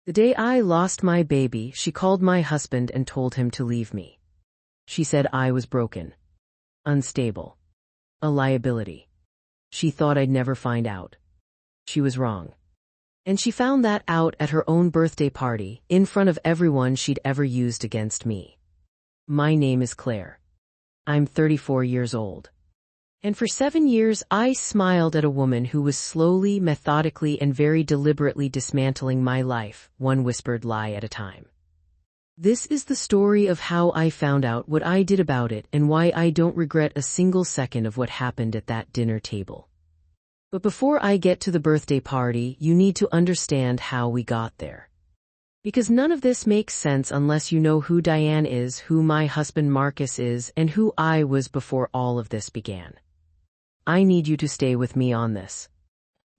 The day I lost my baby, she called my husband and told him to leave me. She said I was broken, unstable, a liability. She thought I'd never find out. She was wrong. And she found that out at her own birthday party, in front of everyone she'd ever used against me. My name is Claire. I'm 34 years old. And for 7 years I smiled at a woman who was slowly, methodically, and very deliberately dismantling my life, one whispered lie at a time. This is the story of how I found out what I did about it and why I don't regret a single second of what happened at that dinner table. But before I get to the birthday party, you need to understand how we got there. Because none of this makes sense unless you know who Diane is, who my husband Marcus is, and who I was before all of this began. I need you to stay with me on this.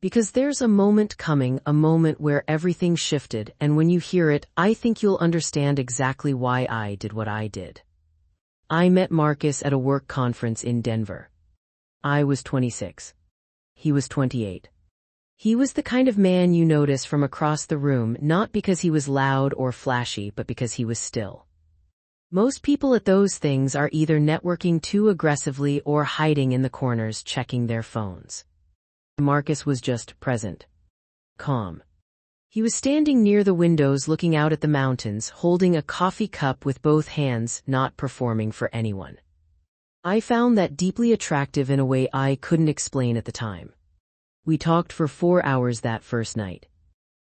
Because there's a moment coming, a moment where everything shifted, and when you hear it, I think you'll understand exactly why I did what I did. I met Marcus at a work conference in Denver. I was 26. He was 28. He was the kind of man you notice from across the room, not because he was loud or flashy, but because he was still. Most people at those things are either networking too aggressively or hiding in the corners checking their phones. Marcus was just present. Calm. He was standing near the windows looking out at the mountains, holding a coffee cup with both hands, not performing for anyone. I found that deeply attractive in a way I couldn't explain at the time. We talked for 4 hours that first night.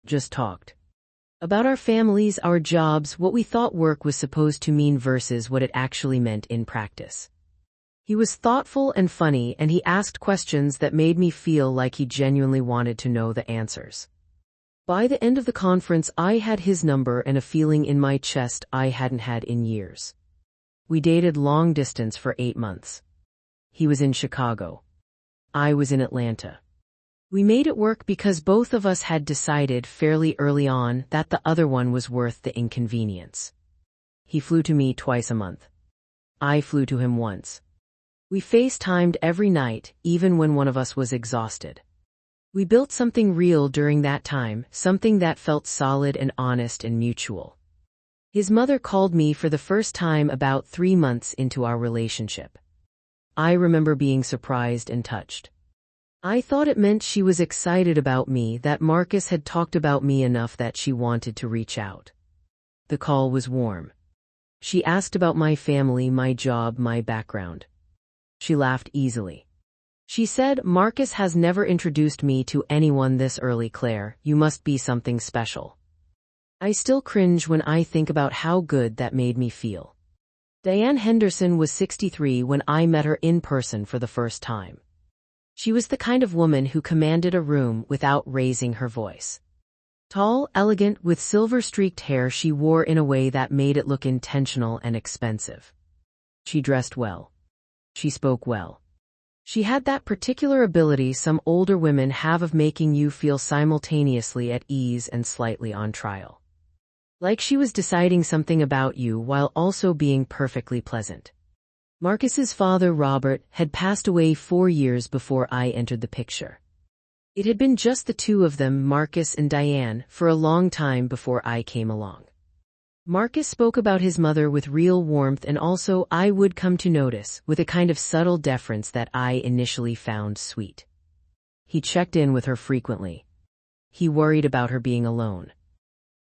Just talked. About our families, our jobs, what we thought work was supposed to mean versus what it actually meant in practice. He was thoughtful and funny, and he asked questions that made me feel like he genuinely wanted to know the answers. By the end of the conference, I had his number and a feeling in my chest I hadn't had in years. We dated long distance for 8 months. He was in Chicago. I was in Atlanta. We made it work because both of us had decided fairly early on that the other one was worth the inconvenience. He flew to me twice a month. I flew to him once. We FaceTimed every night, even when one of us was exhausted. We built something real during that time, something that felt solid and honest and mutual. His mother called me for the first time about 3 months into our relationship. I remember being surprised and touched. I thought it meant she was excited about me, that Marcus had talked about me enough that she wanted to reach out. The call was warm. She asked about my family, my job, my background. She laughed easily. She said, "Marcus has never introduced me to anyone this early, Claire. You must be something special." I still cringe when I think about how good that made me feel. Diane Henderson was 63 when I met her in person for the first time. She was the kind of woman who commanded a room without raising her voice. Tall, elegant, with silver-streaked hair she wore in a way that made it look intentional and expensive. She dressed well. She spoke well. She had that particular ability some older women have of making you feel simultaneously at ease and slightly on trial. Like she was deciding something about you while also being perfectly pleasant. Marcus's father, Robert, had passed away 4 years before I entered the picture. It had been just the two of them, Marcus and Diane, for a long time before I came along. Marcus spoke about his mother with real warmth, and also, I would come to notice, with a kind of subtle deference that I initially found sweet. He checked in with her frequently. He worried about her being alone.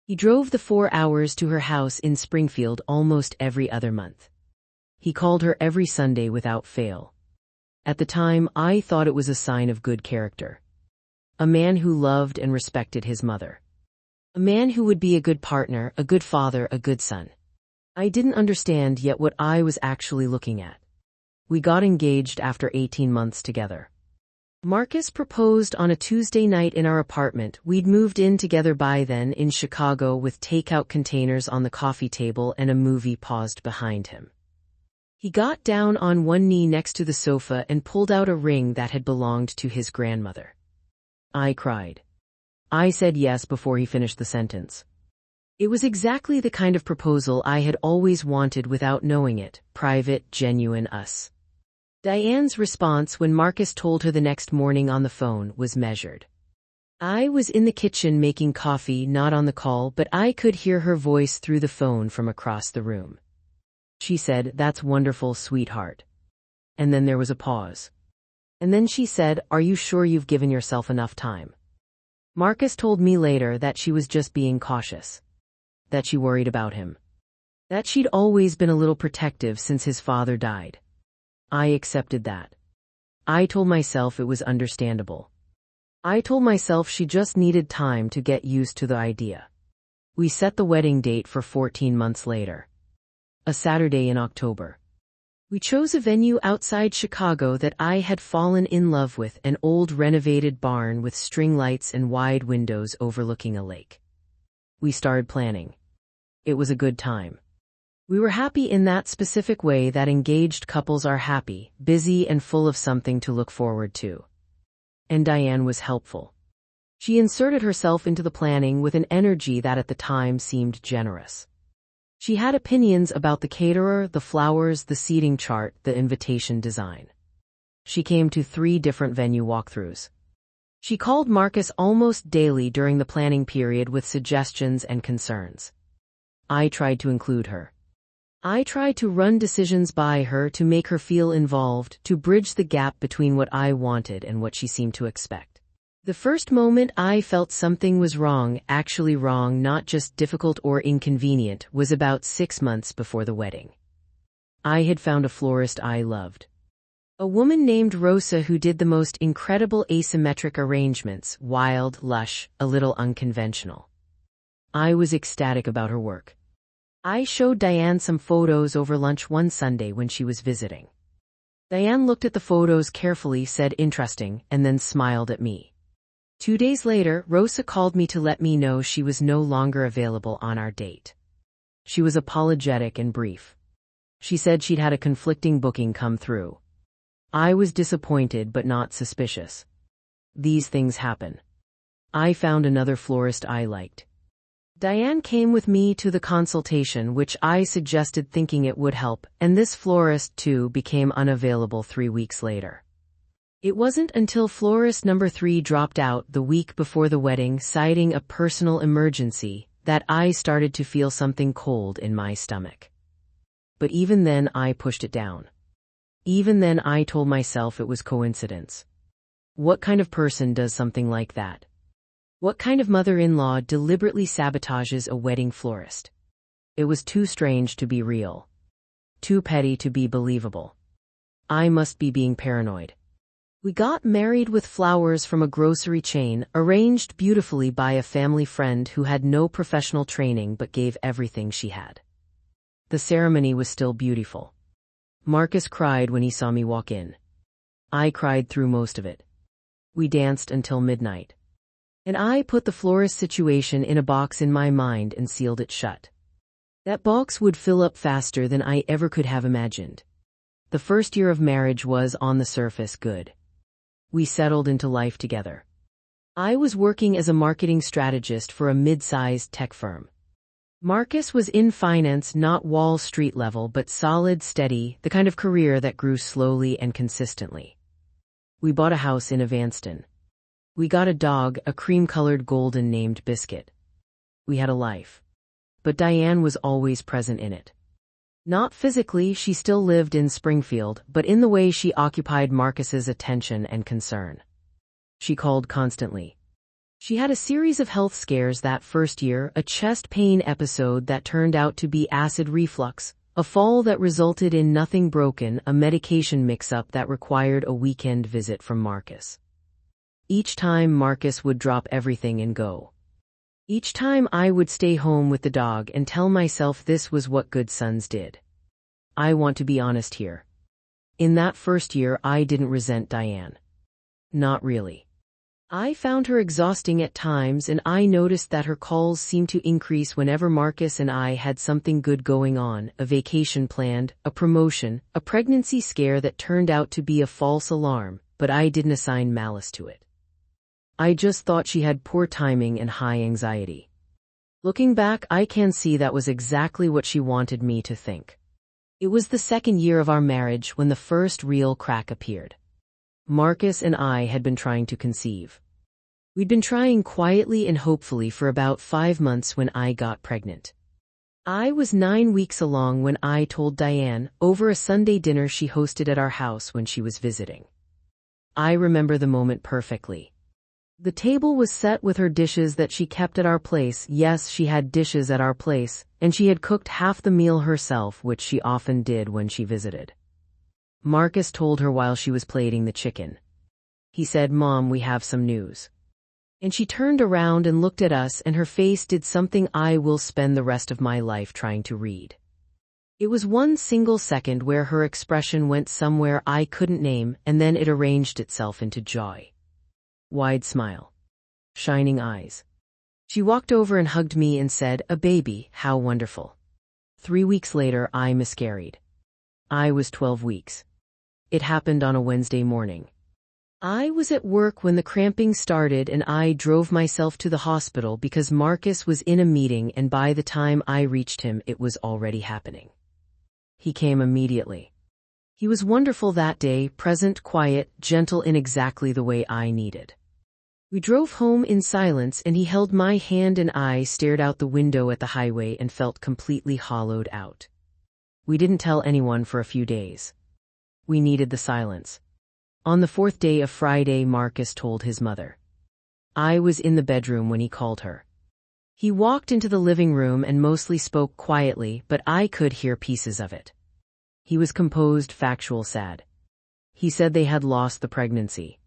He drove the 4 hours to her house in Springfield almost every other month. He called her every Sunday without fail. At the time, I thought it was a sign of good character. A man who loved and respected his mother. A man who would be a good partner, a good father, a good son. I didn't understand yet what I was actually looking at. We got engaged after 18 months together. Marcus proposed on a Tuesday night in our apartment. We'd moved in together by then in Chicago with takeout containers on the coffee table and a movie paused behind him. He got down on one knee next to the sofa and pulled out a ring that had belonged to his grandmother. I cried. I said yes before he finished the sentence. It was exactly the kind of proposal I had always wanted without knowing it, private, genuine, us. Diane's response when Marcus told her the next morning on the phone was measured. I was in the kitchen making coffee, not on the call, but I could hear her voice through the phone from across the room. She said, "That's wonderful, sweetheart." And then there was a pause. And then she said, "Are you sure you've given yourself enough time?" Marcus told me later that she was just being cautious. That she worried about him. That she'd always been a little protective since his father died. I accepted that. I told myself it was understandable. I told myself she just needed time to get used to the idea. We set the wedding date for 14 months later. A Saturday in October. We chose a venue outside Chicago that I had fallen in love with, an old renovated barn with string lights and wide windows overlooking a lake. We started planning. It was a good time. We were happy in that specific way that engaged couples are happy, busy and full of something to look forward to. And Diane was helpful. She inserted herself into the planning with an energy that at the time seemed generous. She had opinions about the caterer, the flowers, the seating chart, the invitation design. She came to 3 different venue walkthroughs. She called Marcus almost daily during the planning period with suggestions and concerns. I tried to include her. I tried to run decisions by her to make her feel involved, to bridge the gap between what I wanted and what she seemed to expect. The first moment I felt something was wrong, actually wrong, not just difficult or inconvenient, was about 6 months before the wedding. I had found a florist I loved. A woman named Rosa who did the most incredible asymmetric arrangements, wild, lush, a little unconventional. I was ecstatic about her work. I showed Diane some photos over lunch one Sunday when she was visiting. Diane looked at the photos carefully, said interesting, and then smiled at me. 2 days later, Rosa called me to let me know she was no longer available on our date. She was apologetic and brief. She said she'd had a conflicting booking come through. I was disappointed but not suspicious. These things happen. I found another florist I liked. Diane came with me to the consultation, which I suggested thinking it would help, and this florist, too, became unavailable 3 weeks later. It wasn't until florist number 3 dropped out the week before the wedding, citing a personal emergency, that I started to feel something cold in my stomach. But even then I pushed it down. Even then I told myself it was coincidence. What kind of person does something like that? What kind of mother-in-law deliberately sabotages a wedding florist? It was too strange to be real. Too petty to be believable. I must be being paranoid. We got married with flowers from a grocery chain, arranged beautifully by a family friend who had no professional training but gave everything she had. The ceremony was still beautiful. Marcus cried when he saw me walk in. I cried through most of it. We danced until midnight. And I put the florist situation in a box in my mind and sealed it shut. That box would fill up faster than I ever could have imagined. The first year of marriage was, on the surface, good. We settled into life together. I was working as a marketing strategist for a mid-sized tech firm. Marcus was in finance, not Wall Street level, but solid, steady, the kind of career that grew slowly and consistently. We bought a house in Evanston. We got a dog, a cream-colored golden named Biscuit. We had a life. But Diane was always present in it. Not physically, she still lived in Springfield, but in the way she occupied Marcus's attention and concern. She called constantly. She had a series of health scares that first year, a chest pain episode that turned out to be acid reflux, a fall that resulted in nothing broken, a medication mix-up that required a weekend visit from Marcus. Each time Marcus would drop everything and go. Each time I would stay home with the dog and tell myself this was what good sons did. I want to be honest here. In that first year I didn't resent Diane. Not really. I found her exhausting at times, and I noticed that her calls seemed to increase whenever Marcus and I had something good going on, a vacation planned, a promotion, a pregnancy scare that turned out to be a false alarm, but I didn't assign malice to it. I just thought she had poor timing and high anxiety. Looking back, I can see that was exactly what she wanted me to think. It was the second year of our marriage when the first real crack appeared. Marcus and I had been trying to conceive. We'd been trying quietly and hopefully for about 5 months when I got pregnant. I was 9 weeks along when I told Diane over a Sunday dinner she hosted at our house when she was visiting. I remember the moment perfectly. The table was set with her dishes that she kept at our place. Yes, she had dishes at our place, and she had cooked half the meal herself, which she often did when she visited. Marcus told her while she was plating the chicken. He said, "Mom, we have some news." And she turned around and looked at us, and her face did something I will spend the rest of my life trying to read. It was one single second where her expression went somewhere I couldn't name, and then it arranged itself into joy. Wide smile. Shining eyes. She walked over and hugged me and said, "A baby, how wonderful." 3 weeks later, I miscarried. I was 12 weeks. It happened on a Wednesday morning. I was at work when the cramping started, and I drove myself to the hospital because Marcus was in a meeting, and by the time I reached him, it was already happening. He came immediately. He was wonderful that day, present, quiet, gentle in exactly the way I needed. We drove home in silence, and he held my hand, and I stared out the window at the highway and felt completely hollowed out. We didn't tell anyone for a few days. We needed the silence. On the 4th day of Friday, Marcus told his mother. I was in the bedroom when he called her. He walked into the living room and mostly spoke quietly, but I could hear pieces of it. He was composed, factual, sad. He said they had lost the pregnancy.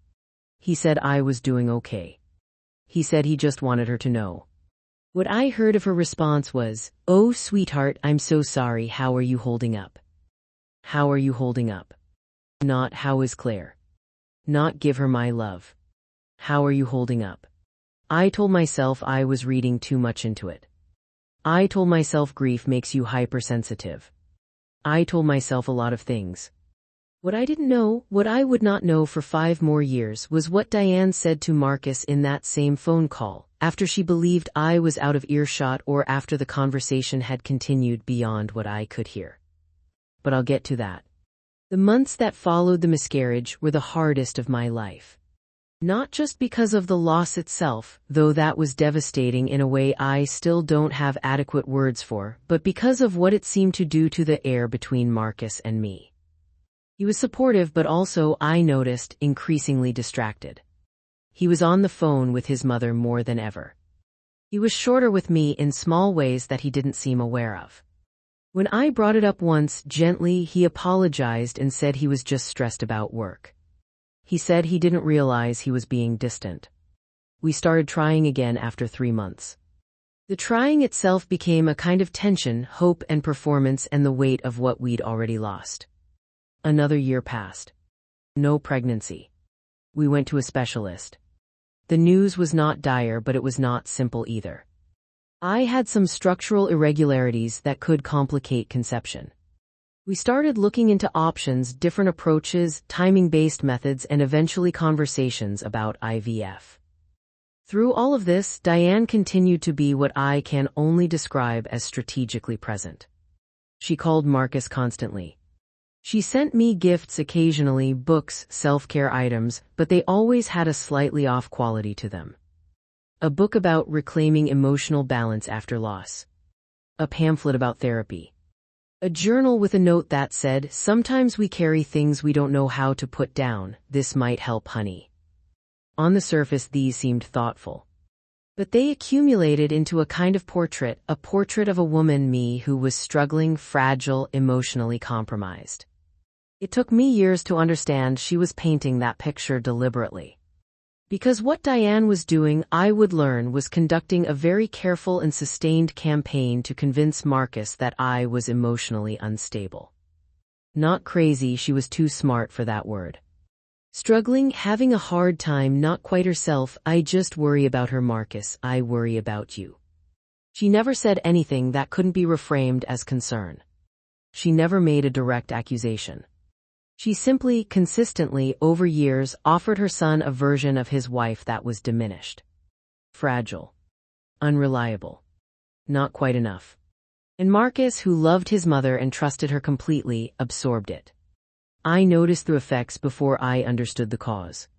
He said I was doing okay. He said he just wanted her to know. What I heard of her response was, "Oh, sweetheart, I'm so sorry, how are you holding up?" How are you holding up? Not how is Claire? Not give her my love. How are you holding up? I told myself I was reading too much into it. I told myself grief makes you hypersensitive. I told myself a lot of things. What I didn't know, what I would not know for 5 more years, was what Diane said to Marcus in that same phone call, after she believed I was out of earshot or after the conversation had continued beyond what I could hear. But I'll get to that. The months that followed the miscarriage were the hardest of my life. Not just because of the loss itself, though that was devastating in a way I still don't have adequate words for, but because of what it seemed to do to the air between Marcus and me. He was supportive, but also, I noticed, increasingly distracted. He was on the phone with his mother more than ever. He was shorter with me in small ways that he didn't seem aware of. When I brought it up once, gently, he apologized and said he was just stressed about work. He said he didn't realize he was being distant. We started trying again after 3 months. The trying itself became a kind of tension, hope, and performance, and the weight of what we'd already lost. Another year passed. No pregnancy. We went to a specialist. The news was not dire, but it was not simple either. I had some structural irregularities that could complicate conception. We started looking into options, different approaches, timing-based methods, and eventually conversations about IVF. Through all of this, Diane continued to be what I can only describe as strategically present. She called Marcus constantly. She sent me gifts occasionally, books, self-care items, but they always had a slightly off quality to them. A book about reclaiming emotional balance after loss. A pamphlet about therapy. A journal with a note that said, "Sometimes we carry things we don't know how to put down. This might help, honey." On the surface, these seemed thoughtful. But they accumulated into a kind of portrait, a portrait of a woman, me, who was struggling, fragile, emotionally compromised. It took me years to understand she was painting that picture deliberately. Because what Diane was doing, I would learn, was conducting a very careful and sustained campaign to convince Marcus that I was emotionally unstable. Not crazy, she was too smart for that word. Struggling, having a hard time, not quite herself. "I just worry about her, Marcus. I worry about you." She never said anything that couldn't be reframed as concern. She never made a direct accusation. She simply, consistently, over years, offered her son a version of his wife that was diminished. Fragile. Unreliable. Not quite enough. And Marcus, who loved his mother and trusted her completely, absorbed it. I noticed the effects before I understood the cause.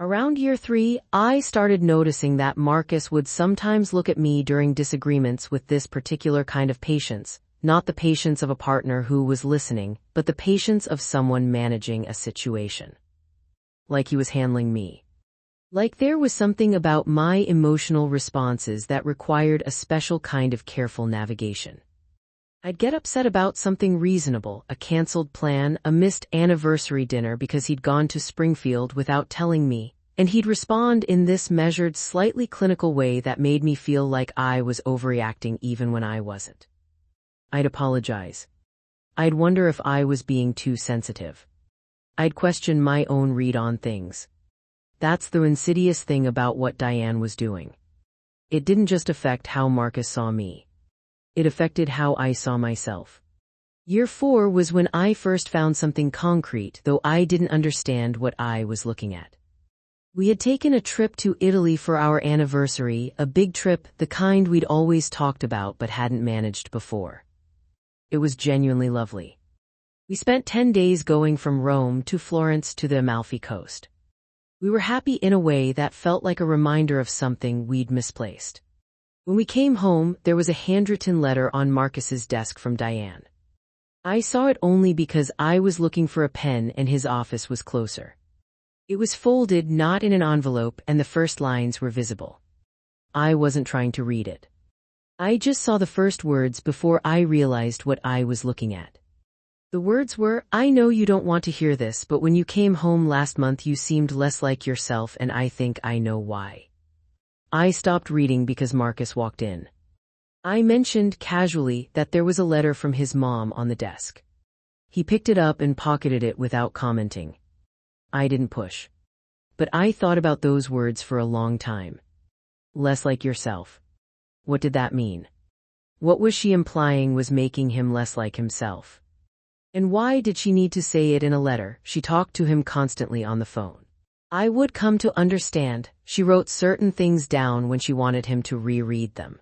Around year 3, I started noticing that Marcus would sometimes look at me during disagreements with this particular kind of patience, not the patience of a partner who was listening, but the patience of someone managing a situation. Like he was handling me. Like there was something about my emotional responses that required a special kind of careful navigation. I'd get upset about something reasonable, a canceled plan, a missed anniversary dinner because he'd gone to Springfield without telling me, and he'd respond in this measured, slightly clinical way that made me feel like I was overreacting even when I wasn't. I'd apologize. I'd wonder if I was being too sensitive. I'd question my own read on things. That's the insidious thing about what Diane was doing. It didn't just affect how Marcus saw me. It affected how I saw myself. Year 4 was when I first found something concrete, though I didn't understand what I was looking at. We had taken a trip to Italy for our anniversary, a big trip, the kind we'd always talked about but hadn't managed before. It was genuinely lovely. We spent 10 days going from Rome to Florence to the Amalfi Coast. We were happy in a way that felt like a reminder of something we'd misplaced. When we came home, there was a handwritten letter on Marcus's desk from Diane. I saw it only because I was looking for a pen and his office was closer. It was folded, not in an envelope, and the first lines were visible. I wasn't trying to read it. I just saw the first words before I realized what I was looking at. The words were, "I know you don't want to hear this, but when you came home last month you seemed less like yourself and I think I know why." I stopped reading because Marcus walked in. I mentioned casually that there was a letter from his mom on the desk. He picked it up and pocketed it without commenting. I didn't push. But I thought about those words for a long time. Less like yourself. What did that mean? What was she implying was making him less like himself? And why did she need to say it in a letter? She talked to him constantly on the phone. I would come to understand, she wrote certain things down when she wanted him to reread them.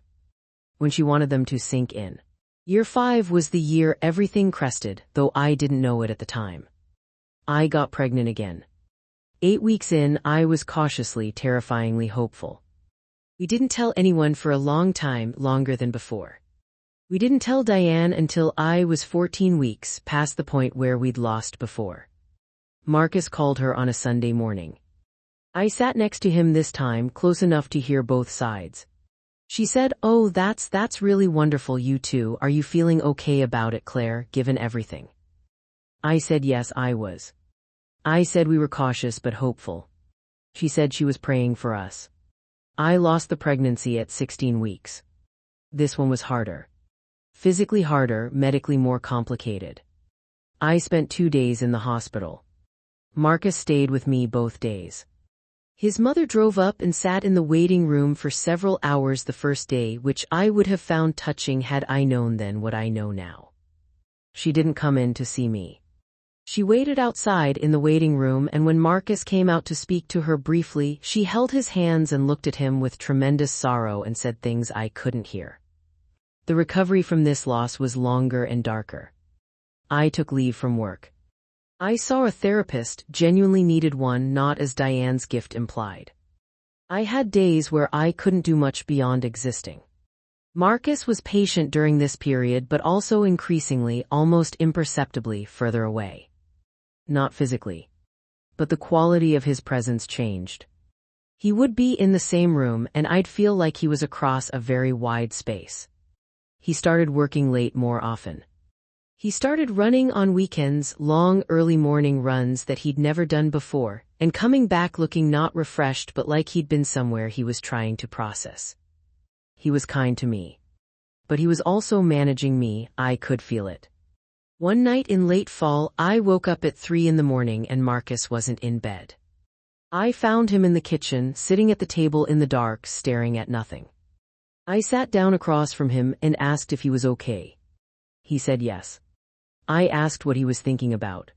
When she wanted them to sink in. Year 5 was the year everything crested, though I didn't know it at the time. I got pregnant again. 8 weeks in, I was cautiously, terrifyingly hopeful. We didn't tell anyone for a long time, longer than before. We didn't tell Diane until I was 14 weeks, past the point where we'd lost before. Marcus called her on a Sunday morning. I sat next to him this time, close enough to hear both sides. She said, "Oh, that's really wonderful, you two. Are you feeling okay about it, Claire, given everything?" I said yes, I was. I said we were cautious but hopeful. She said she was praying for us. I lost the pregnancy at 16 weeks. This one was harder. Physically harder, medically more complicated. I spent 2 days in the hospital. Marcus stayed with me both days. His mother drove up and sat in the waiting room for several hours the first day, which I would have found touching had I known then what I know now. She didn't come in to see me. She waited outside in the waiting room, and when Marcus came out to speak to her briefly, she held his hands and looked at him with tremendous sorrow and said things I couldn't hear. The recovery from this loss was longer and darker. I took leave from work. I saw a therapist, genuinely needed one, not as Diane's gift implied. I had days where I couldn't do much beyond existing. Marcus was patient during this period, but also increasingly, almost imperceptibly, further away. Not physically. But the quality of his presence changed. He would be in the same room, and I'd feel like he was across a very wide space. He started working late more often. He started running on weekends, long early morning runs that he'd never done before, and coming back looking not refreshed but like he'd been somewhere he was trying to process. He was kind to me. But he was also managing me, I could feel it. One night in late fall, I woke up at 3 in the morning and Marcus wasn't in bed. I found him in the kitchen, sitting at the table in the dark, staring at nothing. I sat down across from him and asked if he was okay. He said yes. I asked what he was thinking about.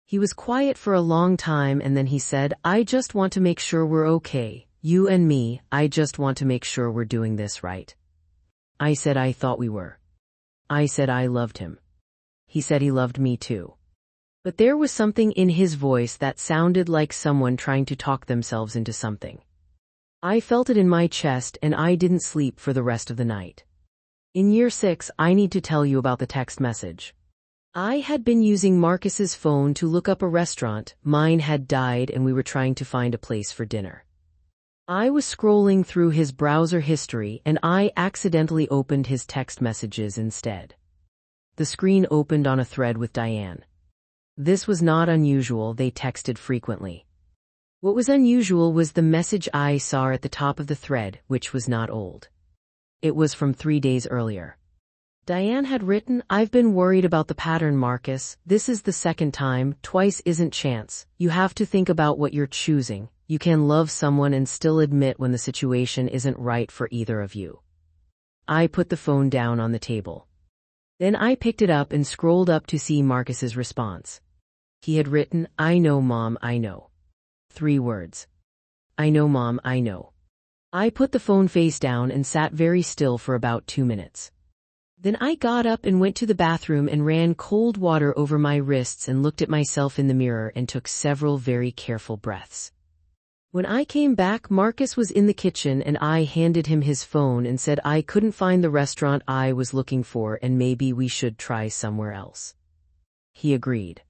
He was quiet for a long time and then he said, "I just want to make sure we're okay, you and me, I just want to make sure we're doing this right." I said I thought we were. I said I loved him. He said he loved me too. But there was something in his voice that sounded like someone trying to talk themselves into something. I felt it in my chest and I didn't sleep for the rest of the night. In year 6, I need to tell you about the text message. I had been using Marcus's phone to look up a restaurant. Mine had died and we were trying to find a place for dinner. I was scrolling through his browser history and I accidentally opened his text messages instead. The screen opened on a thread with Diane. This was not unusual, they texted frequently. What was unusual was the message I saw at the top of the thread, which was not old. It was from 3 days earlier. Diane had written, "I've been worried about the pattern, Marcus. This is the second time, twice isn't chance. You have to think about what you're choosing. You can love someone and still admit when the situation isn't right for either of you." I put the phone down on the table. Then I picked it up and scrolled up to see Marcus's response. He had written, "I know, Mom, I know." 3 words. "I know, Mom, I know." I put the phone face down and sat very still for about 2 minutes. Then I got up and went to the bathroom and ran cold water over my wrists and looked at myself in the mirror and took several very careful breaths. When I came back, Marcus was in the kitchen and I handed him his phone and said I couldn't find the restaurant I was looking for and maybe we should try somewhere else. He agreed.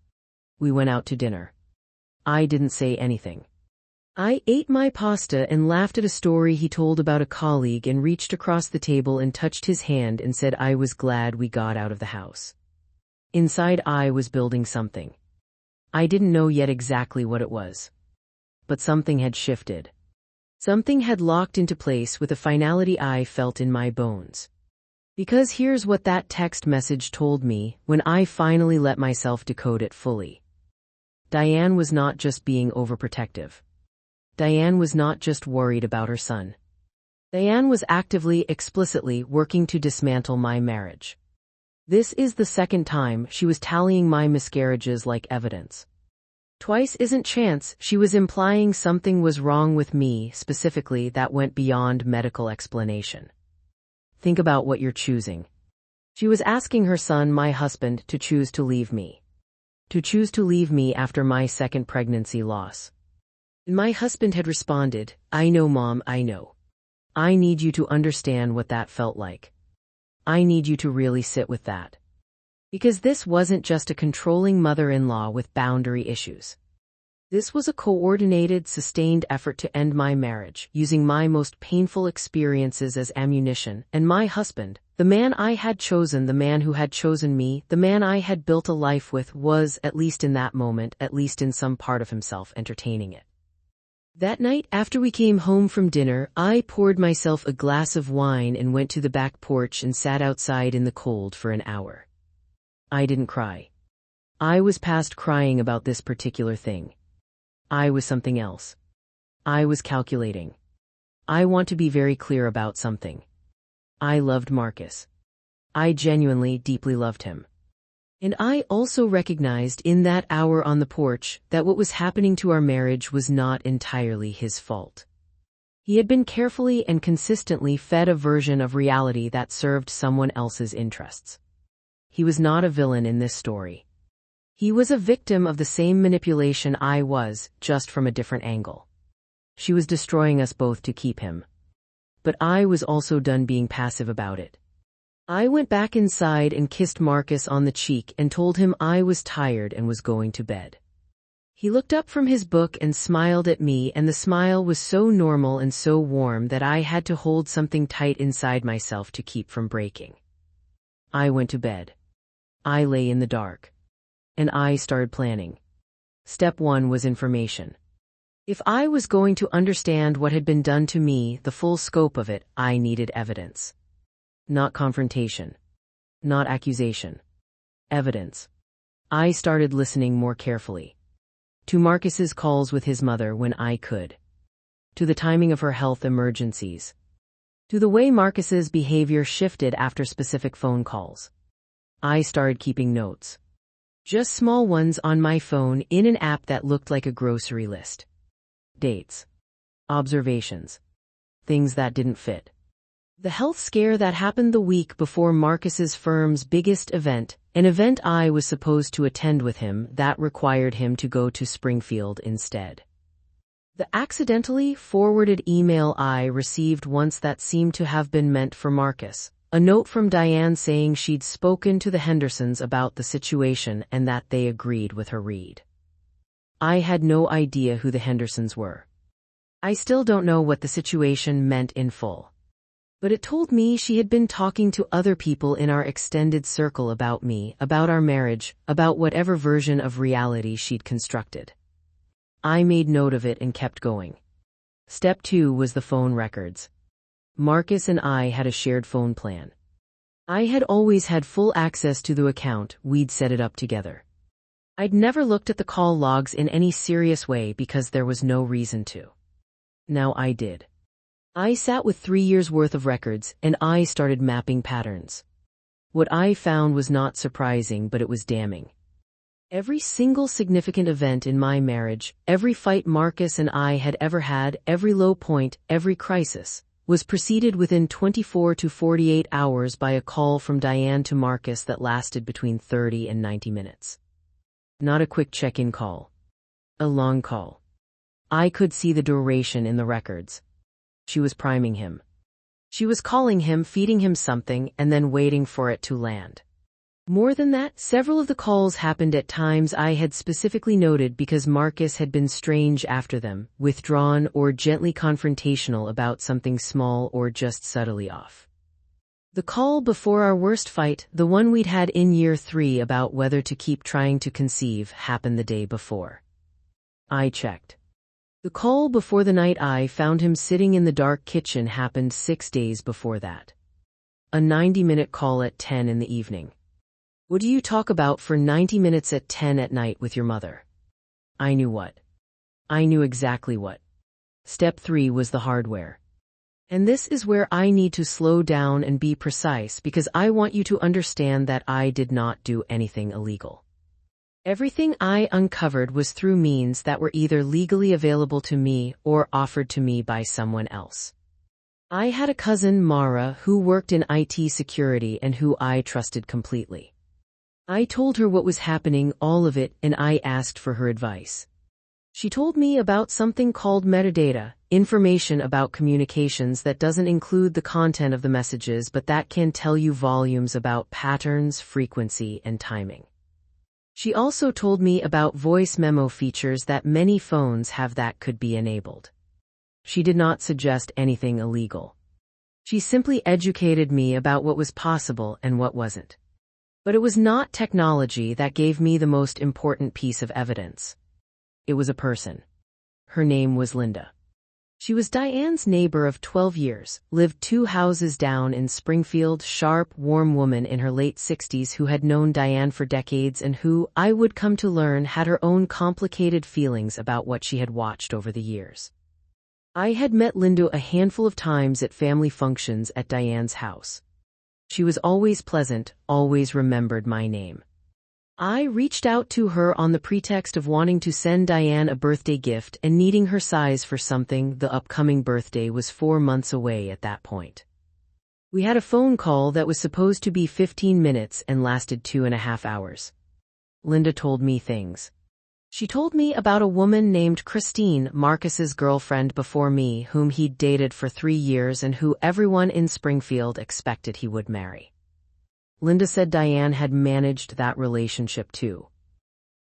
We went out to dinner. I didn't say anything. I ate my pasta and laughed at a story he told about a colleague and reached across the table and touched his hand and said I was glad we got out of the house. Inside I was building something. I didn't know yet exactly what it was. But something had shifted. Something had locked into place with a finality I felt in my bones. Because here's what that text message told me when I finally let myself decode it fully. Diane was not just being overprotective. Diane was not just worried about her son. Diane was actively, explicitly working to dismantle my marriage. This is the second time she was tallying my miscarriages like evidence. Twice isn't chance, she was implying something was wrong with me, specifically that went beyond medical explanation. Think about what you're choosing. She was asking her son, my husband, to choose to leave me. To choose to leave me after my second pregnancy loss. My husband had responded, "I know, Mom, I know. I need you to understand what that felt like. I need you to really sit with that." Because this wasn't just a controlling mother-in-law with boundary issues. This was a coordinated, sustained effort to end my marriage, using my most painful experiences as ammunition, and my husband, the man I had chosen, the man who had chosen me, the man I had built a life with, was, at least in that moment, at least in some part of himself, entertaining it. That night, after we came home from dinner, I poured myself a glass of wine and went to the back porch and sat outside in the cold for an hour. I didn't cry. I was past crying about this particular thing. I was something else. I was calculating. I want to be very clear about something. I loved Marcus. I genuinely, deeply loved him. And I also recognized in that hour on the porch that what was happening to our marriage was not entirely his fault. He had been carefully and consistently fed a version of reality that served someone else's interests. He was not a villain in this story. He was a victim of the same manipulation I was, just from a different angle. She was destroying us both to keep him. But I was also done being passive about it. I went back inside and kissed Marcus on the cheek and told him I was tired and was going to bed. He looked up from his book and smiled at me, and the smile was so normal and so warm that I had to hold something tight inside myself to keep from breaking. I went to bed. I lay in the dark. And I started planning. Step 1 was information. If I was going to understand what had been done to me, the full scope of it, I needed evidence. Not confrontation. Not accusation. Evidence. I started listening more carefully. To Marcus's calls with his mother when I could. To the timing of her health emergencies. To the way Marcus's behavior shifted after specific phone calls. I started keeping notes. Just small ones on my phone in an app that looked like a grocery list. Dates. Observations. Things that didn't fit. The health scare that happened the week before Marcus's firm's biggest event, an event I was supposed to attend with him that required him to go to Springfield instead. The accidentally forwarded email I received once that seemed to have been meant for Marcus, a note from Diane saying she'd spoken to the Hendersons about the situation and that they agreed with her read. I had no idea who the Hendersons were. I still don't know what the situation meant in full. But it told me she had been talking to other people in our extended circle about me, about our marriage, about whatever version of reality she'd constructed. I made note of it and kept going. Step 2 was the phone records. Marcus and I had a shared phone plan. I had always had full access to the account, we'd set it up together. I'd never looked at the call logs in any serious way because there was no reason to. Now I did. I sat with 3 years' worth of records, and I started mapping patterns. What I found was not surprising, but it was damning. Every single significant event in my marriage, every fight Marcus and I had ever had, every low point, every crisis, was preceded within 24 to 48 hours by a call from Diane to Marcus that lasted between 30 and 90 minutes. Not a quick check-in call. A long call. I could see the duration in the records. She was priming him. She was calling him, feeding him something, and then waiting for it to land. More than that, several of the calls happened at times I had specifically noted because Marcus had been strange after them, withdrawn or gently confrontational about something small or just subtly off. The call before our worst fight, the one we'd had in year 3 about whether to keep trying to conceive, happened the day before. I checked. The call before the night I found him sitting in the dark kitchen happened 6 days before that. A 90-minute call at 10 in the evening. What do you talk about for 90 minutes at 10 at night with your mother? I knew what. I knew exactly what. Step 3 was the hardware. And this is where I need to slow down and be precise because I want you to understand that I did not do anything illegal. Everything I uncovered was through means that were either legally available to me or offered to me by someone else. I had a cousin, Mara, who worked in IT security and who I trusted completely. I told her what was happening, all of it, and I asked for her advice. She told me about something called metadata, information about communications that doesn't include the content of the messages but that can tell you volumes about patterns, frequency, and timing. She also told me about voice memo features that many phones have that could be enabled. She did not suggest anything illegal. She simply educated me about what was possible and what wasn't. But it was not technology that gave me the most important piece of evidence. It was a person. Her name was Linda. She was Diane's neighbor of 12 years, lived 2 houses down in Springfield, sharp, warm woman in her late 60s who had known Diane for decades and who, I would come to learn, had her own complicated feelings about what she had watched over the years. I had met Linda a handful of times at family functions at Diane's house. She was always pleasant, always remembered my name. I reached out to her on the pretext of wanting to send Diane a birthday gift and needing her size for something. The upcoming birthday was 4 months away at that point. We had a phone call that was supposed to be 15 minutes and lasted 2.5 hours. Linda told me things. She told me about a woman named Christine, Marcus's girlfriend before me, whom he'd dated for 3 years and who everyone in Springfield expected he would marry. Linda said Diane had managed that relationship too.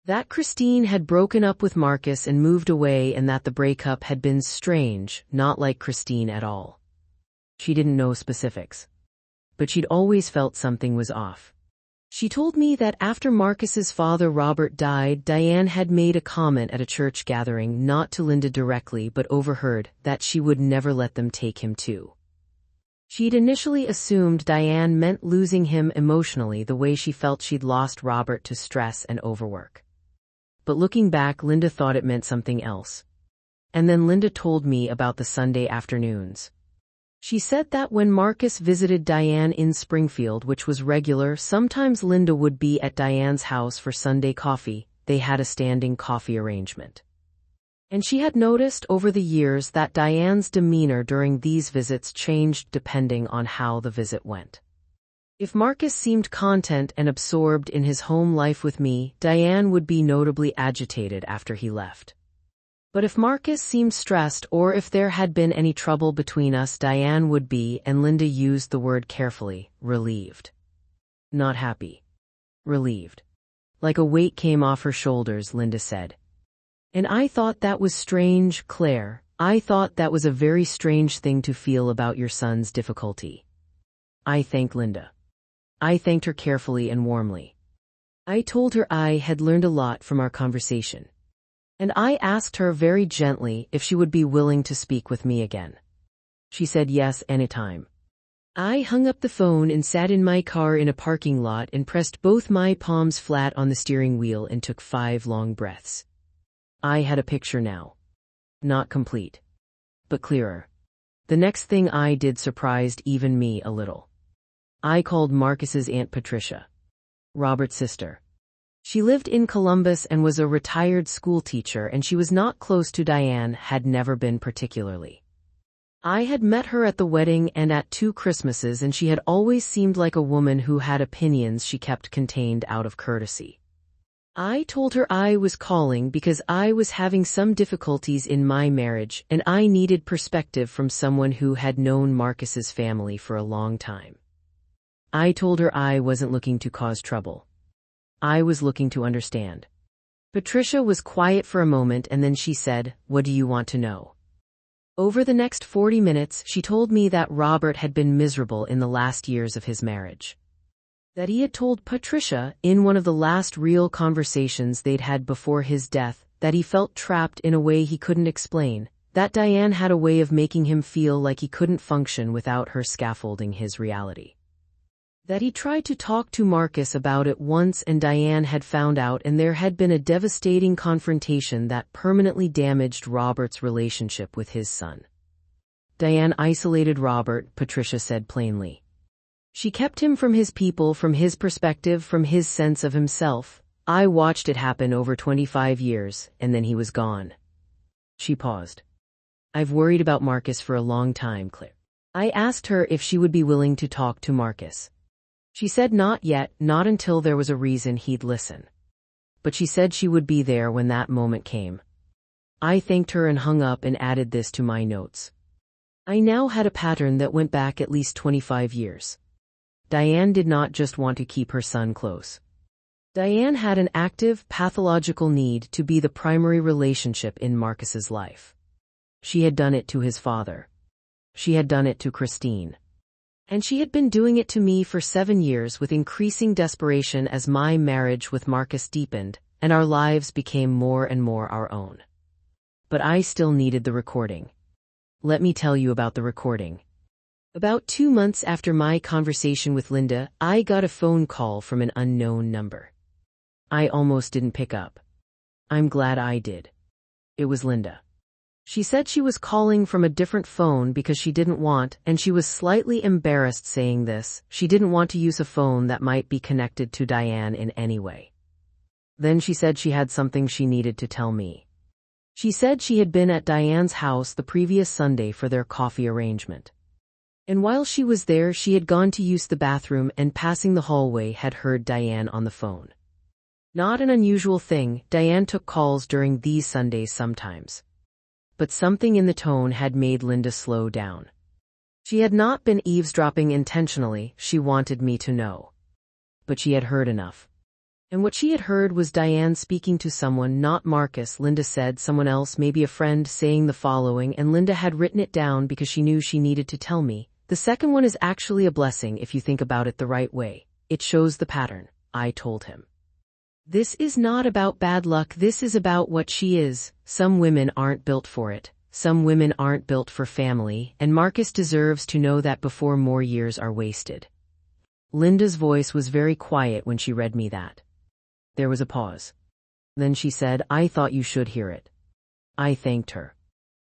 That Christine had broken up with Marcus and moved away and that the breakup had been strange, not like Christine at all. She didn't know specifics. But she'd always felt something was off. She told me that after Marcus's father Robert died, Diane had made a comment at a church gathering, not to Linda directly but overheard, that she would never let them take him too. She'd initially assumed Diane meant losing him emotionally the way she felt she'd lost Robert to stress and overwork. But looking back, Linda thought it meant something else. And then Linda told me about the Sunday afternoons. She said that when Marcus visited Diane in Springfield, which was regular, sometimes Linda would be at Diane's house for Sunday coffee. They had a standing coffee arrangement. And she had noticed over the years that Diane's demeanor during these visits changed depending on how the visit went. If Marcus seemed content and absorbed in his home life with me, Diane would be notably agitated after he left. But if Marcus seemed stressed or if there had been any trouble between us, Diane would be, and Linda used the word carefully, relieved. Not happy. Relieved. Like a weight came off her shoulders, Linda said. And I thought that was strange, Claire. I thought that was a very strange thing to feel about your son's difficulty. I thanked Linda. I thanked her carefully and warmly. I told her I had learned a lot from our conversation. And I asked her very gently if she would be willing to speak with me again. She said yes anytime. I hung up the phone and sat in my car in a parking lot and pressed both my palms flat on the steering wheel and took 5 long breaths. I had a picture now. Not complete, but clearer. The next thing I did surprised even me a little. I called Marcus's Aunt Patricia, Robert's sister. She lived in Columbus and was a retired school teacher, and she was not close to Diane, had never been particularly. I had met her at the wedding and at 2 Christmases, and she had always seemed like a woman who had opinions she kept contained out of courtesy. I told her I was calling because I was having some difficulties in my marriage and I needed perspective from someone who had known Marcus's family for a long time. I told her I wasn't looking to cause trouble. I was looking to understand. Patricia was quiet for a moment and then she said, "What do you want to know?" Over the next 40 minutes, she told me that Robert had been miserable in the last years of his marriage. That he had told Patricia, in one of the last real conversations they'd had before his death, that he felt trapped in a way he couldn't explain, that Diane had a way of making him feel like he couldn't function without her scaffolding his reality. That he tried to talk to Marcus about it once and Diane had found out, and there had been a devastating confrontation that permanently damaged Robert's relationship with his son. Diane isolated Robert, Patricia said plainly. She kept him from his people, from his perspective, from his sense of himself. I watched it happen over 25 years, and then he was gone. She paused. I've worried about Marcus for a long time, Claire. I asked her if she would be willing to talk to Marcus. She said not yet, not until there was a reason he'd listen. But she said she would be there when that moment came. I thanked her and hung up and added this to my notes. I now had a pattern that went back at least 25 years. Diane did not just want to keep her son close. Diane had an active, pathological need to be the primary relationship in Marcus's life. She had done it to his father. She had done it to Christine. And she had been doing it to me for 7 years with increasing desperation as my marriage with Marcus deepened, and our lives became more and more our own. But I still needed the recording. Let me tell you about the recording. About 2 months after my conversation with Linda, I got a phone call from an unknown number. I almost didn't pick up. I'm glad I did. It was Linda. She said she was calling from a different phone because she didn't want, and she was slightly embarrassed saying this, she didn't want to use a phone that might be connected to Diane in any way. Then she said she had something she needed to tell me. She said she had been at Diane's house the previous Sunday for their coffee arrangement. And while she was there, she had gone to use the bathroom and passing the hallway had heard Diane on the phone. Not an unusual thing, Diane took calls during these Sundays sometimes. But something in the tone had made Linda slow down. She had not been eavesdropping intentionally, she wanted me to know. But she had heard enough. And what she had heard was Diane speaking to someone, not Marcus. Linda said someone else, maybe a friend, saying the following, and Linda had written it down because she knew she needed to tell me. The second one is actually a blessing if you think about it the right way. It shows the pattern, I told him. This is not about bad luck, this is about what she is. Some women aren't built for it. Some women aren't built for family, and Marcus deserves to know that before more years are wasted. Linda's voice was very quiet when she read me that. There was a pause. Then she said, I thought you should hear it. I thanked her.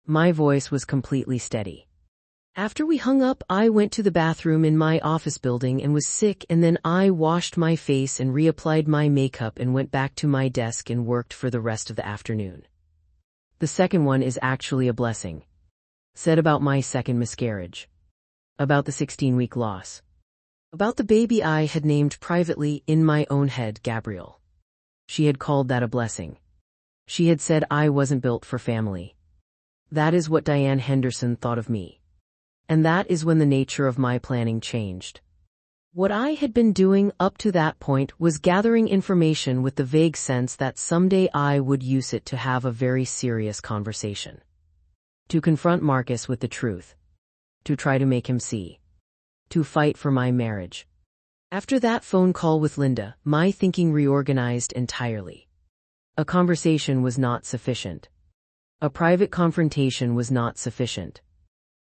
My voice was completely steady. After we hung up, I went to the bathroom in my office building and was sick, and then I washed my face and reapplied my makeup and went back to my desk and worked for the rest of the afternoon. The second one is actually a blessing. Said about my second miscarriage. About the 16-week loss. About the baby I had named privately in my own head Gabriel. She had called that a blessing. She had said I wasn't built for family. That is what Diane Henderson thought of me. And that is when the nature of my planning changed. What I had been doing up to that point was gathering information with the vague sense that someday I would use it to have a very serious conversation. To confront Marcus with the truth. To try to make him see. To fight for my marriage. After that phone call with Linda, my thinking reorganized entirely. A conversation was not sufficient. A private confrontation was not sufficient.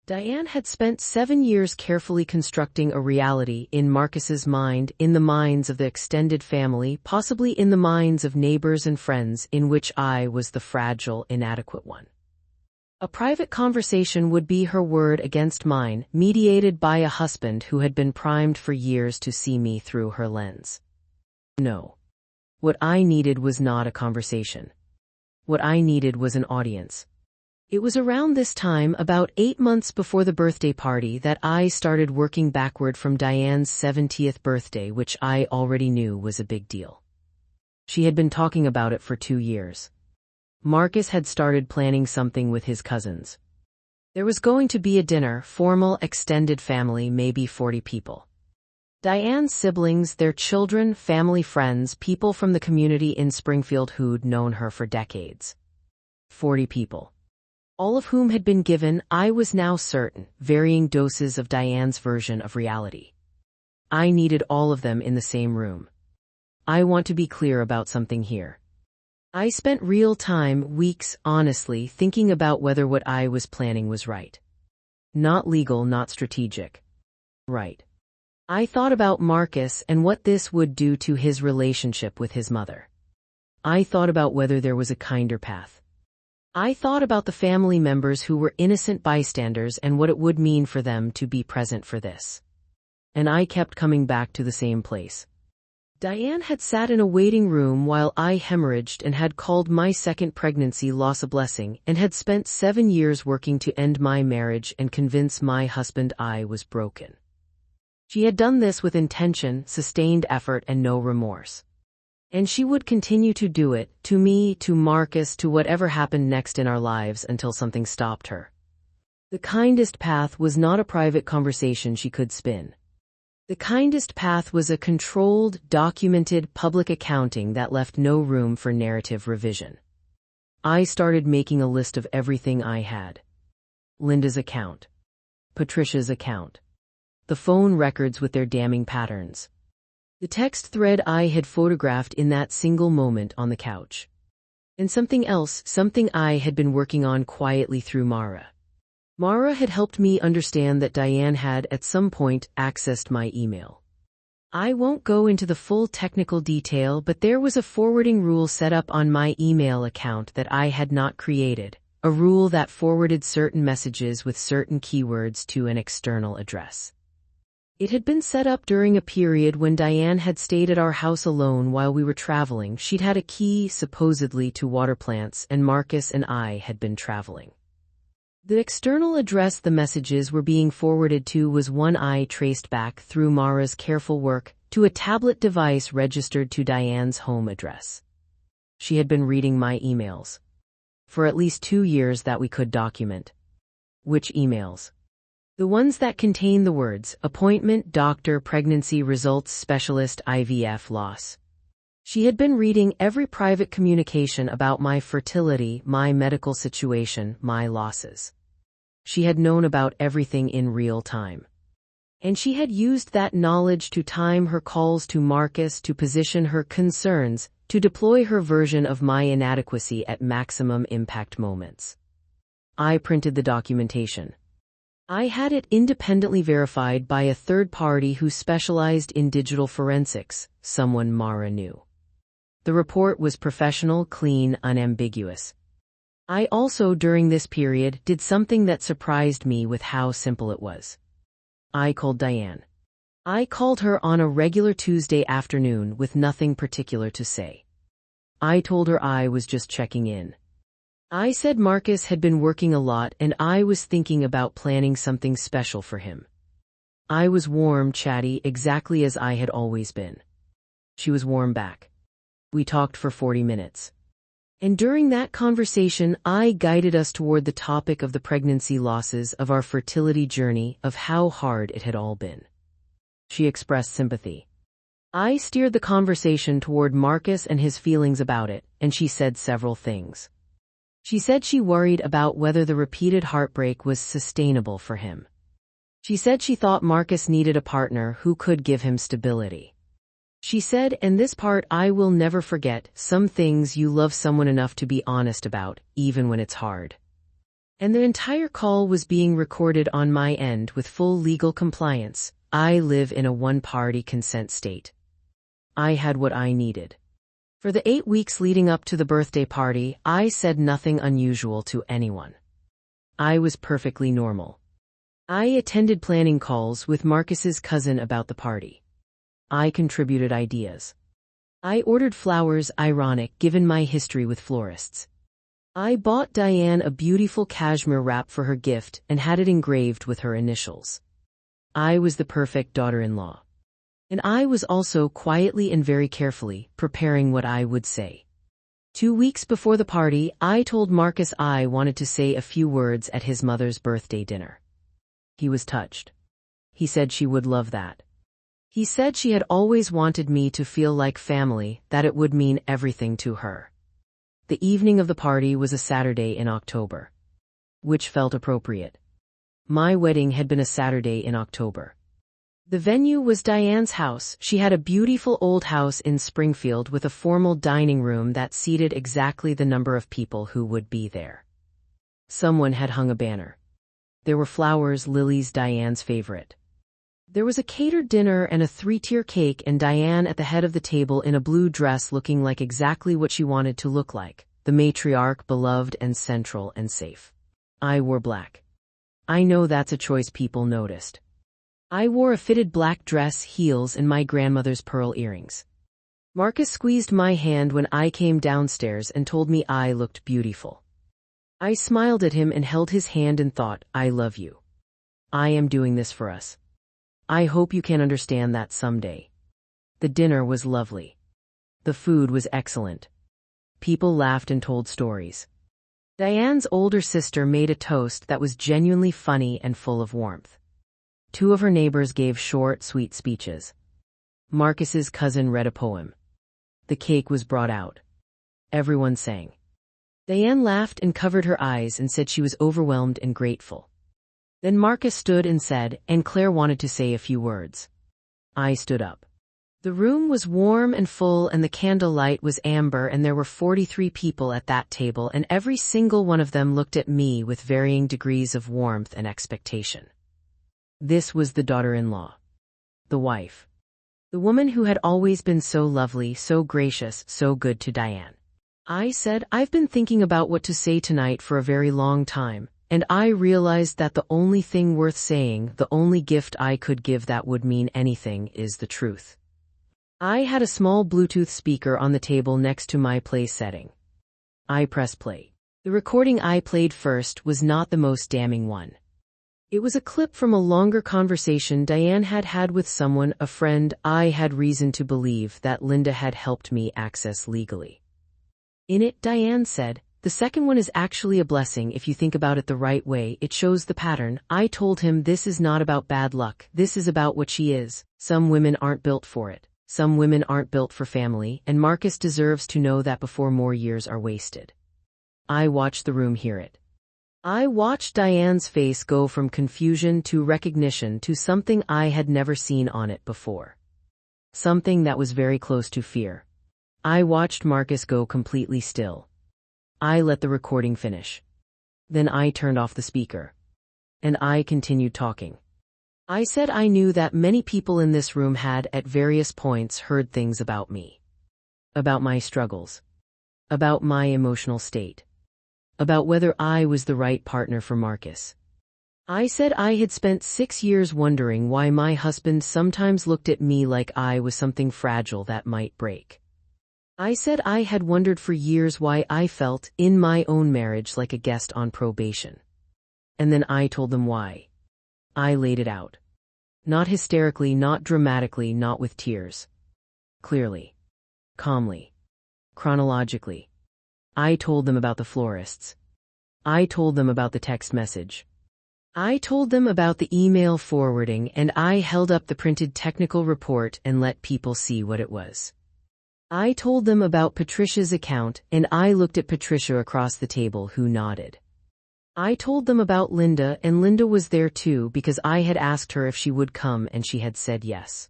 Diane had spent 7 years carefully constructing a reality in Marcus's mind, in the minds of the extended family, possibly in the minds of neighbors and friends, in which I was the fragile, inadequate one. A private conversation would be her word against mine, mediated by a husband who had been primed for years to see me through her lens. No. What I needed was not a conversation. What I needed was an audience. It was around this time, about 8 months before the birthday party, that I started working backward from Diane's 70th birthday, which I already knew was a big deal. She had been talking about it for 2 years. Marcus had started planning something with his cousins. There was going to be a dinner, formal, extended family, maybe 40 people. Diane's siblings, their children, family, friends, people from the community in Springfield who'd known her for decades. 40 people. All of whom had been given, I was now certain, varying doses of Diane's version of reality. I needed all of them in the same room. I want to be clear about something here. I spent real time, weeks, honestly, thinking about whether what I was planning was right. Not legal, not strategic. Right. I thought about Marcus and what this would do to his relationship with his mother. I thought about whether there was a kinder path. I thought about the family members who were innocent bystanders and what it would mean for them to be present for this. And I kept coming back to the same place. Diane had sat in a waiting room while I hemorrhaged and had called my second pregnancy loss a blessing, and had spent 7 years working to end my marriage and convince my husband I was broken. She had done this with intention, sustained effort, and no remorse. And she would continue to do it, to me, to Marcus, to whatever happened next in our lives, until something stopped her. The kindest path was not a private conversation she could spin. The kindest path was a controlled, documented, public accounting that left no room for narrative revision. I started making a list of everything I had. Linda's account. Patricia's account. The phone records with their damning patterns. The text thread I had photographed in that single moment on the couch. And something else, something I had been working on quietly through Mara. Mara had helped me understand that Diane had, at some point, accessed my email. I won't go into the full technical detail, but there was a forwarding rule set up on my email account that I had not created, a rule that forwarded certain messages with certain keywords to an external address. It had been set up during a period when Diane had stayed at our house alone while we were traveling. She'd had a key, supposedly, to water plants, and Marcus and I had been traveling. The external address the messages were being forwarded to was one I traced back through Mara's careful work to a tablet device registered to Diane's home address. She had been reading my emails. For at least 2 years that we could document. Which emails? The ones that contain the words, appointment, doctor, pregnancy results specialist, IVF loss. She had been reading every private communication about my fertility, my medical situation, my losses. She had known about everything in real time. And she had used that knowledge to time her calls to Marcus, to position her concerns, to deploy her version of my inadequacy at maximum impact moments. I printed the documentation. I had it independently verified by a third party who specialized in digital forensics, someone Mara knew. The report was professional, clean, unambiguous. I also, during this period, did something that surprised me with how simple it was. I called Diane. I called her on a regular Tuesday afternoon with nothing particular to say. I told her I was just checking in. I said Marcus had been working a lot and I was thinking about planning something special for him. I was warm, chatty, exactly as I had always been. She was warm back. We talked for 40 minutes. And during that conversation, I guided us toward the topic of the pregnancy losses, of our fertility journey, of how hard it had all been. She expressed sympathy. I steered the conversation toward Marcus and his feelings about it, and she said several things. She said she worried about whether the repeated heartbreak was sustainable for him. She said she thought Marcus needed a partner who could give him stability. She said, and this part I will never forget, some things you love someone enough to be honest about, even when it's hard. And the entire call was being recorded on my end with full legal compliance. I live in a one-party consent state. I had what I needed. For the 8 weeks leading up to the birthday party, I said nothing unusual to anyone. I was perfectly normal. I attended planning calls with Marcus's cousin about the party. I contributed ideas. I ordered flowers, ironic given my history with florists. I bought Diane a beautiful cashmere wrap for her gift and had it engraved with her initials. I was the perfect daughter-in-law. And I was also quietly and very carefully preparing what I would say. 2 weeks before the party, I told Marcus I wanted to say a few words at his mother's birthday dinner. He was touched. He said she would love that. He said she had always wanted me to feel like family, that it would mean everything to her. The evening of the party was a Saturday in October, which felt appropriate. My wedding had been a Saturday in October. The venue was Diane's house. She had a beautiful old house in Springfield with a formal dining room that seated exactly the number of people who would be there. Someone had hung a banner. There were flowers, lilies, Diane's favorite. There was a catered dinner and a 3-tier cake, and Diane at the head of the table in a blue dress looking like exactly what she wanted to look like, the matriarch, beloved and central and safe. I wore black. I know that's a choice people noticed. I wore a fitted black dress, heels, and my grandmother's pearl earrings. Marcus squeezed my hand when I came downstairs and told me I looked beautiful. I smiled at him and held his hand and thought, I love you. I am doing this for us. I hope you can understand that someday. The dinner was lovely. The food was excellent. People laughed and told stories. Diane's older sister made a toast that was genuinely funny and full of warmth. 2 of her neighbors gave short, sweet speeches. Marcus's cousin read a poem. The cake was brought out. Everyone sang. Diane laughed and covered her eyes and said she was overwhelmed and grateful. Then Marcus stood and said, and Claire wanted to say a few words. I stood up. The room was warm and full and the candlelight was amber, and there were 43 people at that table, and every single one of them looked at me with varying degrees of warmth and expectation. This was the daughter-in-law. The wife. The woman who had always been so lovely, so gracious, so good to Diane. I said, I've been thinking about what to say tonight for a very long time, and I realized that the only thing worth saying, the only gift I could give that would mean anything, is the truth. I had a small Bluetooth speaker on the table next to my play setting. I pressed play. The recording I played first was not the most damning one. It was a clip from a longer conversation Diane had had with someone, a friend I had reason to believe that Linda had helped me access legally. In it, Diane said, the second one is actually a blessing if you think about it the right way. It shows the pattern. I told him this is not about bad luck. This is about what she is. Some women aren't built for it. Some women aren't built for family, and Marcus deserves to know that before more years are wasted. I watched the room hear it. I watched Diane's face go from confusion to recognition to something I had never seen on it before. Something that was very close to fear. I watched Marcus go completely still. I let the recording finish. Then I turned off the speaker. And I continued talking. I said I knew that many people in this room had, at various points, heard things about me. About my struggles. About my emotional state. About whether I was the right partner for Marcus. I said I had spent 6 years wondering why my husband sometimes looked at me like I was something fragile that might break. I said I had wondered for years why I felt, in my own marriage, like a guest on probation. And then I told them why. I laid it out. Not hysterically, not dramatically, not with tears. Clearly. Calmly. Chronologically. I told them about the florists. I told them about the text message. I told them about the email forwarding, and I held up the printed technical report and let people see what it was. I told them about Patricia's account, and I looked at Patricia across the table, who nodded. I told them about Linda, and Linda was there too because I had asked her if she would come and she had said yes.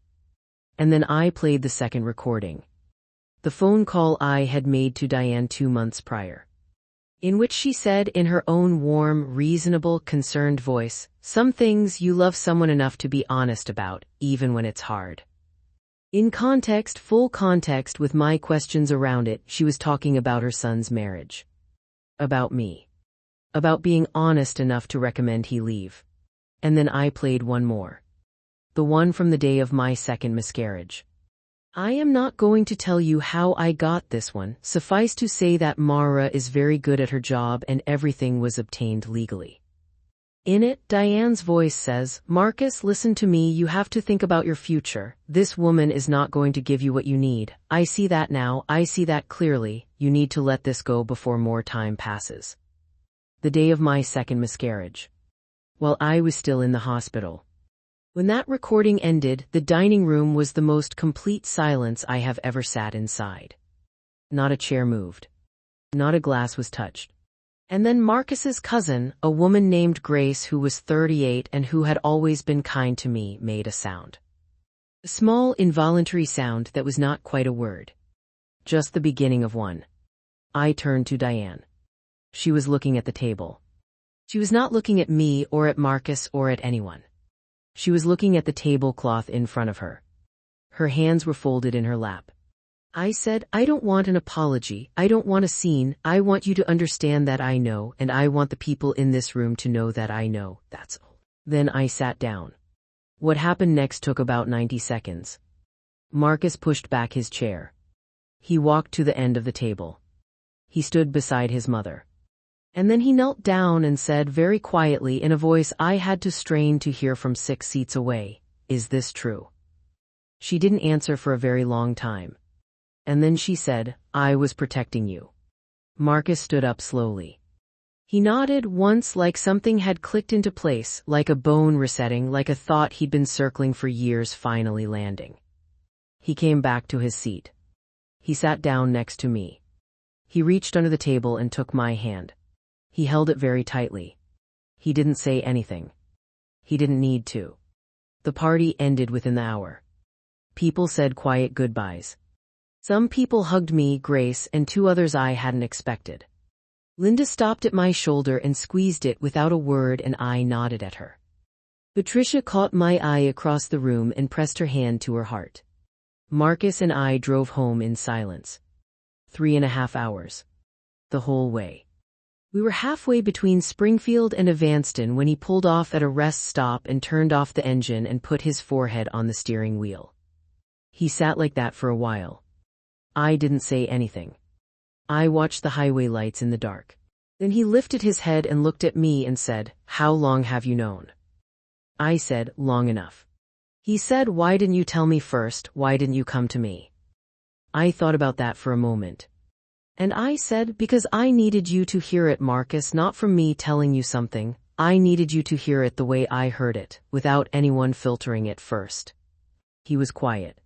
And then I played the second recording. The phone call I had made to Diane 2 months prior, in which she said in her own warm, reasonable, concerned voice, "Some things you love someone enough to be honest about, even when it's hard." In context, full context with my questions around it, she was talking about her son's marriage. About me. About being honest enough to recommend he leave. And then I played one more. The one from the day of my second miscarriage. I am not going to tell you how I got this one. Suffice to say that Mara is very good at her job and everything was obtained legally. In it, Diane's voice says, "Marcus, listen to me, you have to think about your future. This woman is not going to give you what you need. I see that now, I see that clearly. You need to let this go before more time passes." The day of my second miscarriage. While I was still in the hospital. When that recording ended, the dining room was the most complete silence I have ever sat inside. Not a chair moved. Not a glass was touched. And then Marcus's cousin, a woman named Grace who was 38 and who had always been kind to me, made a sound. A small, involuntary sound that was not quite a word. Just the beginning of one. I turned to Diane. She was looking at the table. She was not looking at me or at Marcus or at anyone. She was looking at the tablecloth in front of her. Her hands were folded in her lap. I said, "I don't want an apology. I don't want a scene. I want you to understand that I know, and I want the people in this room to know that I know. That's all." Then I sat down. What happened next took about 90 seconds. Marcus pushed back his chair. He walked to the end of the table. He stood beside his mother. And then he knelt down and said very quietly in a voice I had to strain to hear from 6 seats away, "Is this true?" She didn't answer for a very long time. And then she said, "I was protecting you." Marcus stood up slowly. He nodded once like something had clicked into place, like a bone resetting, like a thought he'd been circling for years finally landing. He came back to his seat. He sat down next to me. He reached under the table and took my hand. He held it very tightly. He didn't say anything. He didn't need to. The party ended within the hour. People said quiet goodbyes. Some people hugged me, Grace, and 2 others I hadn't expected. Linda stopped at my shoulder and squeezed it without a word, and I nodded at her. Patricia caught my eye across the room and pressed her hand to her heart. Marcus and I drove home in silence. 3.5 hours. The whole way. We were halfway between Springfield and Evanston when he pulled off at a rest stop and turned off the engine and put his forehead on the steering wheel. He sat like that for a while. I didn't say anything. I watched the highway lights in the dark. Then he lifted his head and looked at me and said, "How long have you known?" I said, "Long enough." He said, "Why didn't you tell me first? Why didn't you come to me?" I thought about that for a moment. And I said, "Because I needed you to hear it, Marcus, not from me telling you something. I needed you to hear it the way I heard it, without anyone filtering it first." He was quiet.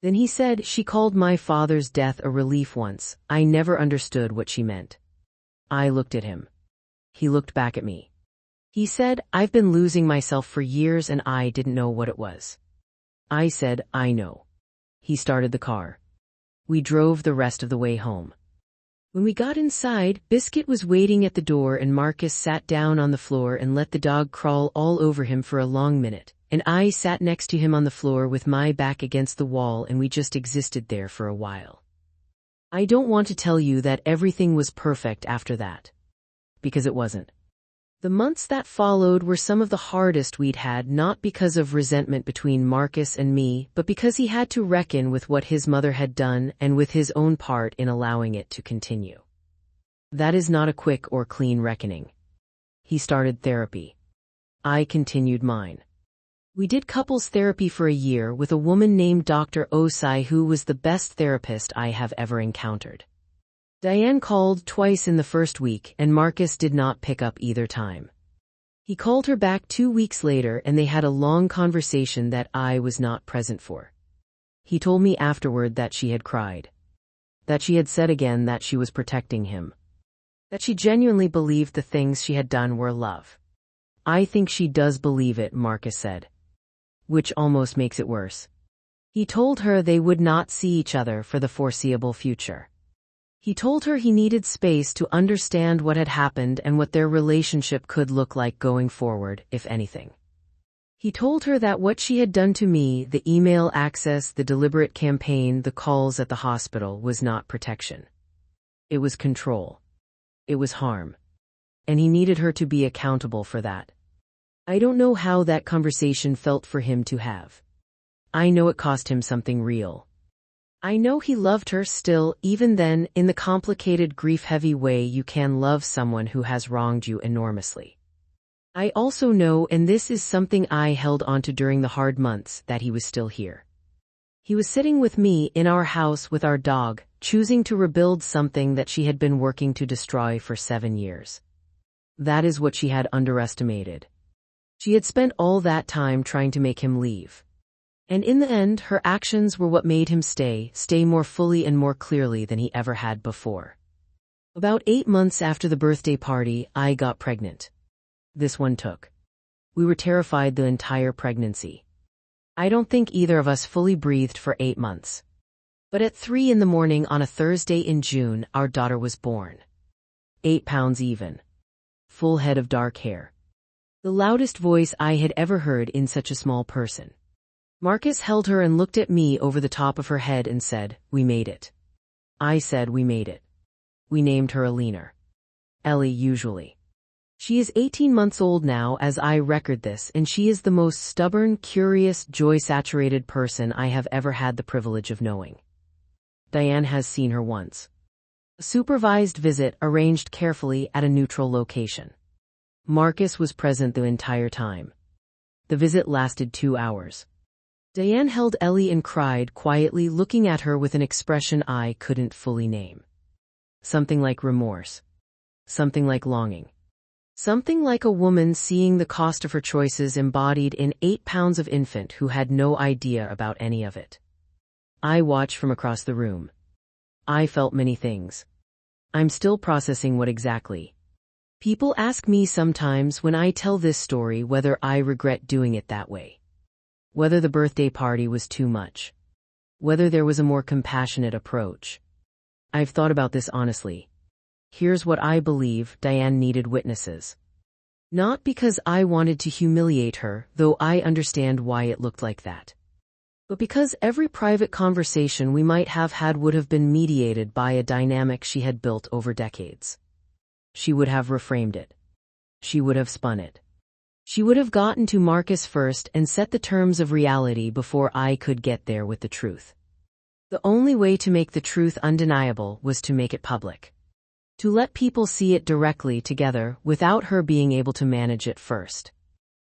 Then he said, "She called my father's death a relief once. I never understood what she meant." I looked at him. He looked back at me. He said, "I've been losing myself for years and I didn't know what it was." I said, "I know." He started the car. We drove the rest of the way home. When we got inside, Biscuit was waiting at the door and Marcus sat down on the floor and let the dog crawl all over him for a long minute, and I sat next to him on the floor with my back against the wall and we just existed there for a while. I don't want to tell you that everything was perfect after that. Because it wasn't. The months that followed were some of the hardest we'd had, not because of resentment between Marcus and me, but because he had to reckon with what his mother had done and with his own part in allowing it to continue. That is not a quick or clean reckoning. He started therapy. I continued mine. We did couples therapy for a year with a woman named Dr. Osai, who was the best therapist I have ever encountered. Diane called twice in the first week, and Marcus did not pick up either time. He called her back 2 weeks later, and they had a long conversation that I was not present for. He told me afterward that she had cried. That she had said again that she was protecting him. That she genuinely believed the things she had done were love. I think she does believe it, Marcus said. Which almost makes it worse. He told her they would not see each other for the foreseeable future. He told her he needed space to understand what had happened and what their relationship could look like going forward, if anything. He told her that what she had done to me, the email access, the deliberate campaign, the calls at the hospital, was not protection. It was control. It was harm. And he needed her to be accountable for that. I don't know how that conversation felt for him to have. I know it cost him something real. I know he loved her still, even then, in the complicated, grief-heavy way you can love someone who has wronged you enormously. I also know, and this is something I held onto during the hard months, that he was still here. He was sitting with me in our house with our dog, choosing to rebuild something that she had been working to destroy for 7 years. That is what she had underestimated. She had spent all that time trying to make him leave. And in the end, her actions were what made him stay more fully and more clearly than he ever had before. About 8 months after the birthday party, I got pregnant. This one took. We were terrified the entire pregnancy. I don't think either of us fully breathed for 8 months. But at 3 in the morning on a Thursday in June, our daughter was born. 8 pounds even. Full head of dark hair. The loudest voice I had ever heard in such a small person. Marcus held her and looked at me over the top of her head and said, "We made it." I said, "We made it." We named her Alina. Ellie usually. She is 18 months old now as I record this, and she is the most stubborn, curious, joy-saturated person I have ever had the privilege of knowing. Diane has seen her once. A supervised visit arranged carefully at a neutral location. Marcus was present the entire time. The visit lasted 2 hours. Diane held Ellie and cried quietly, looking at her with an expression I couldn't fully name. Something like remorse. Something like longing. Something like a woman seeing the cost of her choices embodied in 8 pounds of infant who had no idea about any of it. I watched from across the room. I felt many things. I'm still processing what exactly. People ask me sometimes when I tell this story whether I regret doing it that way. Whether the birthday party was too much. Whether there was a more compassionate approach. I've thought about this honestly. Here's what I believe: Diane needed witnesses. Not because I wanted to humiliate her, though I understand why it looked like that. But because every private conversation we might have had would have been mediated by a dynamic she had built over decades. She would have reframed it. She would have spun it. She would have gotten to Marcus first and set the terms of reality before I could get there with the truth. The only way to make the truth undeniable was to make it public. To let people see it directly together without her being able to manage it first.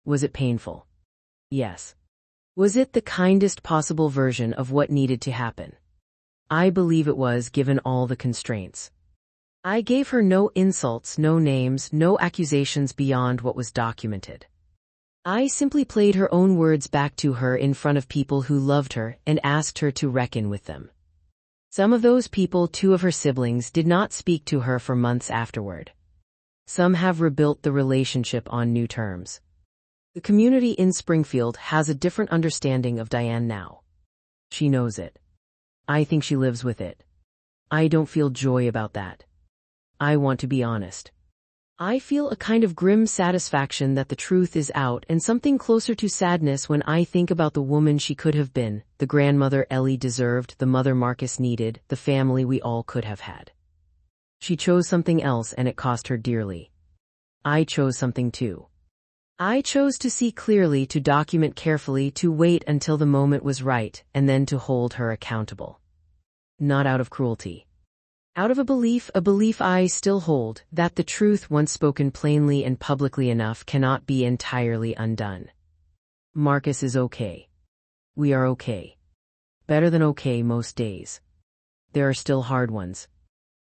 Was it painful? Yes. Was it the kindest possible version of what needed to happen? I believe it was, given all the constraints. I gave her no insults, no names, no accusations beyond what was documented. I simply played her own words back to her in front of people who loved her and asked her to reckon with them. Some of those people, 2 of her siblings, did not speak to her for months afterward. Some have rebuilt the relationship on new terms. The community in Springfield has a different understanding of Diane now. She knows it. I think she lives with it. I don't feel joy about that. I want to be honest. I feel a kind of grim satisfaction that the truth is out, and something closer to sadness when I think about the woman she could have been, the grandmother Ellie deserved, the mother Marcus needed, the family we all could have had. She chose something else, and it cost her dearly. I chose something too. I chose to see clearly, to document carefully, to wait until the moment was right, and then to hold her accountable. Not out of cruelty. Out of a belief I still hold, that the truth once spoken plainly and publicly enough cannot be entirely undone. Marcus is okay. We are okay. Better than okay most days. There are still hard ones.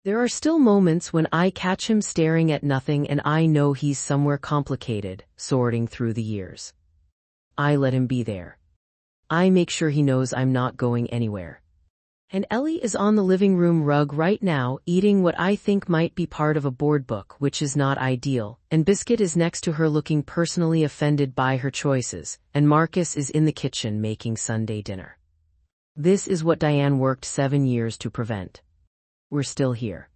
There are still moments when I catch him staring at nothing and I know he's somewhere complicated, sorting through the years. I let him be there. I make sure he knows I'm not going anywhere. And Ellie is on the living room rug right now, eating what I think might be part of a board book, which is not ideal, and Biscuit is next to her looking personally offended by her choices, and Marcus is in the kitchen making Sunday dinner. This is what Diane worked 7 years to prevent. We're still here.